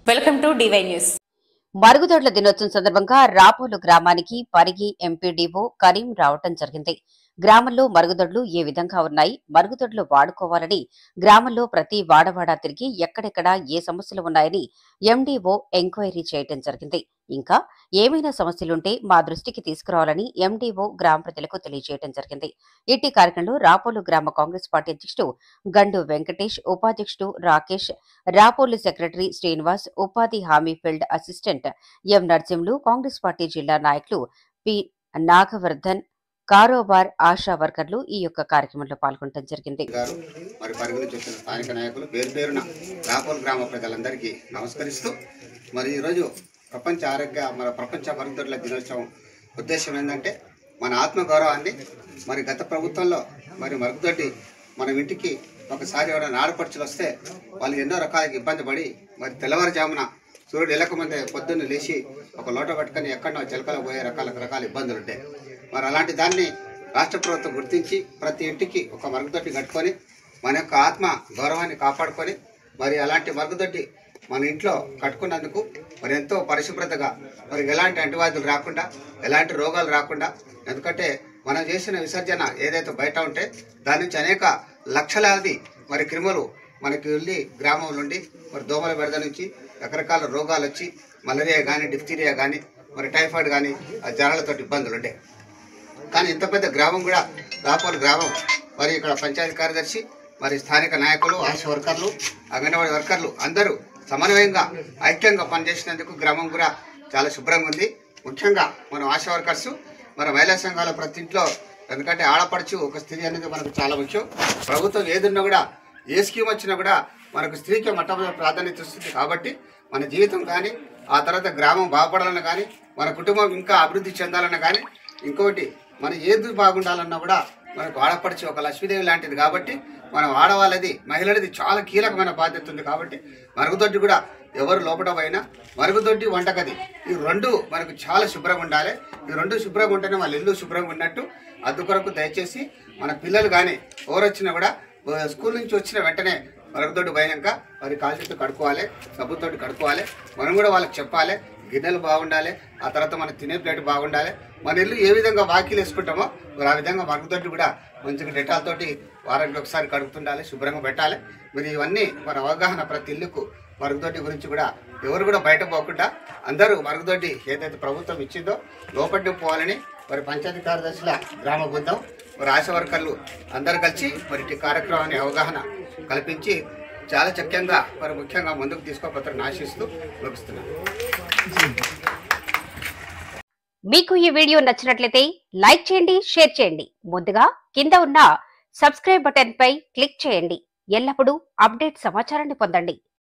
Welcome to DY news. మరుగుదొడ్ల దినోత్సవం సందర్భంగా రాపోలు గ్రామానికి పరిగి ఎంపీడీఓ కరీం రావటం జరిగింది. గ్రామంలో మరుగుదొడ్లు ఏ విధంగా ఉన్నాయి, మరుగుదొడ్లు వాడుకోవాలని గ్రామంలో ప్రతి వాడవాడా తిరిగి ఎక్కడెక్కడ ఏ సమస్యలు ఉన్నాయని ఎండీఓ ఎంక్వైరీ చేయటం జరిగింది. ఇంకా ఏమైనా సమస్యలుంటే మా దృష్టికి తీసుకురావాలని ఎండీఓ గ్రామ ప్రజలకు తెలియజేయడం జరిగింది. ఇట్టి కార్యక్రమంలో రాపోలు గ్రామ కాంగ్రెస్ పార్టీ అధ్యక్షుడు గండు వెంకటేష్, ఉపాధ్యక్షుడు రాకేష్, రాపోలు సెక్రటరీ శ్రీనివాస్, ఉపాధి హామీ ఫీల్డ్ అసిస్టెంట్ ఎం నర్సింలు, కాంగ్రెస్ పార్టీ జిల్లా నాయకులు పి నాగవర్ధన్, కారోబార్ ఆశా వర్కర్లు ఈ యొక్క కార్యక్రమంలో పాల్గొనడం జరిగింది. మరి పరిగణన చేసిన స్థానిక నాయకులు పేరు పేరున రాపోలు గ్రామ ప్రజలందరికీ నమస్కరిస్తూ మరి ఈరోజు ప్రపంచ మరుగుదొడ్ల దినోత్సవం ఉద్దేశం ఏంటంటే మన ఆత్మగౌరవాన్ని మరి గత ప్రభుత్వంలో మరి మరుగుదొడ్డి మన ఇంటికి ఒకసారి ఎవరైనా ఆడపడుచులు వస్తే వాళ్ళు ఎన్నో రకాలకి ఇబ్బంది పడి మరి తెల్లవారుజామున సూర్యుడు ఎలకముందే పొద్దున్న లేచి ఒక లోట పట్టుకొని ఎక్కడో చిలకలో పోయే రకాల ఇబ్బందులు ఉంటాయి. మరి అలాంటి దాన్ని రాష్ట్ర ప్రభుత్వం గుర్తించి ప్రతి ఇంటికి ఒక మరుగుదొడ్డి కట్టుకొని మన యొక్క ఆత్మ గౌరవాన్ని కాపాడుకొని మరి అలాంటి మరుగుదొడ్డి మన ఇంట్లో కట్టుకున్నందుకు మరి ఎంతో పరిశుభ్రతగా మరి ఎలాంటి అంటువ్యాధులు రాకుండా ఎలాంటి రోగాలు రాకుండా, ఎందుకంటే మనం చేసిన విసర్జన ఏదైతే బయట ఉంటే దాని నుంచి అనేక లక్షలాది మరి క్రిములు మనకి వెళ్ళి గ్రామం నుండి మరి దోమల బెడద నుంచి రకరకాల రోగాలు వచ్చి మలేరియా కానీ, డిఫ్తీరియా కానీ, మరి టైఫాయిడ్ కానీ జ్వరాలతో ఇబ్బందులు ఉంటాయి. కానీ ఇంత పెద్ద గ్రామం కూడా రాపోలు గ్రామం మరి ఇక్కడ పంచాయతీ కార్యదర్శి మరి స్థానిక నాయకులు, ఆశా వర్కర్లు, అంగన్వాడీ వర్కర్లు అందరూ సమన్వయంగా ఐక్యంగా పనిచేసినందుకు గ్రామం కూడా చాలా శుభ్రంగా ఉంది. ముఖ్యంగా మనం ఆశా వర్కర్స్ మన మహిళా సంఘాల ప్రతి ఇంట్లో, ఎందుకంటే ఆడపడుచు ఒక స్త్రీ అనేది మనకు చాలా ముఖ్యం. ప్రభుత్వం ఏదున్నా కూడా ఏ స్కీమ్ వచ్చినా కూడా మనకు స్త్రీకి మొట్టమొదటి ప్రాధాన్యత ఇస్తుంది. కాబట్టి మన జీవితం కానీ, ఆ తర్వాత గ్రామం బాగుపడాలన్నా కానీ, మన కుటుంబం ఇంకా అభివృద్ధి చెందాలన్నా కానీ, ఇంకోటి మన ఏది బాగుండాలన్నా కూడా మనకు ఆడపడిచి ఒక లక్ష్మీదేవి లాంటిది. కాబట్టి మనం ఆడవాళ్ళది, మహిళలది చాలా కీలకమైన బాధ్యత ఉంది. కాబట్టి మరుగుదొడ్డి కూడా ఎవరు లోపల పోయినా మరుగుదొడ్డి, వంటగది ఈ రెండు మనకు చాలా శుభ్రంగా ఉండాలి. ఈ రెండు శుభ్రంగా ఉంటేనే వాళ్ళ ఇల్లు శుభ్రంగా ఉన్నట్టు. అందుకొరకు దయచేసి మన పిల్లలు కానీ ఎవరు వచ్చినా కూడా స్కూల్ నుంచి వచ్చిన వెంటనే మరుగుదొడ్డి పోయినాక మరి కాల్చేతో కడుక్కోవాలి, సబ్బుతోటి కడుక్కోవాలి. మనం కూడా వాళ్ళకి చెప్పాలి గిన్నెలు బాగుండాలి, ఆ తర్వాత మన తినే ప్లేట్ బాగుండాలి. మన ఇల్లు ఏ విధంగా వాకిలు వేసుకుంటామో మరి ఆ విధంగా మరుగుదొడ్డి కూడా మంచిగా డెటాల్తోటి వారానికి ఒకసారి కడుగుతుండాలి, శుభ్రంగా పెట్టాలి. మరి ఇవన్నీ మన అవగాహన ప్రతి ఇల్లుకు మరుగుదొడ్డి గురించి కూడా ఎవరు కూడా బయట పోకుండా అందరూ మరుగుదొడ్డి ఏదైతే ప్రభుత్వం ఇచ్చిందో లోపలికి పోవాలని మరి పంచాయతీ కార్యదర్శుల గ్రామ బృందం మరి ఆశా వర్కర్లు అందరు కలిసి మరి ఈ కార్యక్రమాన్ని అవగాహన కల్పించి చాలా చక్కగా మరి ముఖ్యంగా ముందుకు తీసుకోపోతారని ఆశిస్తూ ముగిస్తున్నాను. మీకు ఈ వీడియో నచ్చినట్లయితే లైక్ చేయండి, షేర్ చేయండి. ముందుగా కింద ఉన్న సబ్స్క్రైబ్ బటన్ పై క్లిక్ చేయండి. ఎల్లప్పుడూ అప్డేట్ సమాచారాన్ని పొందండి.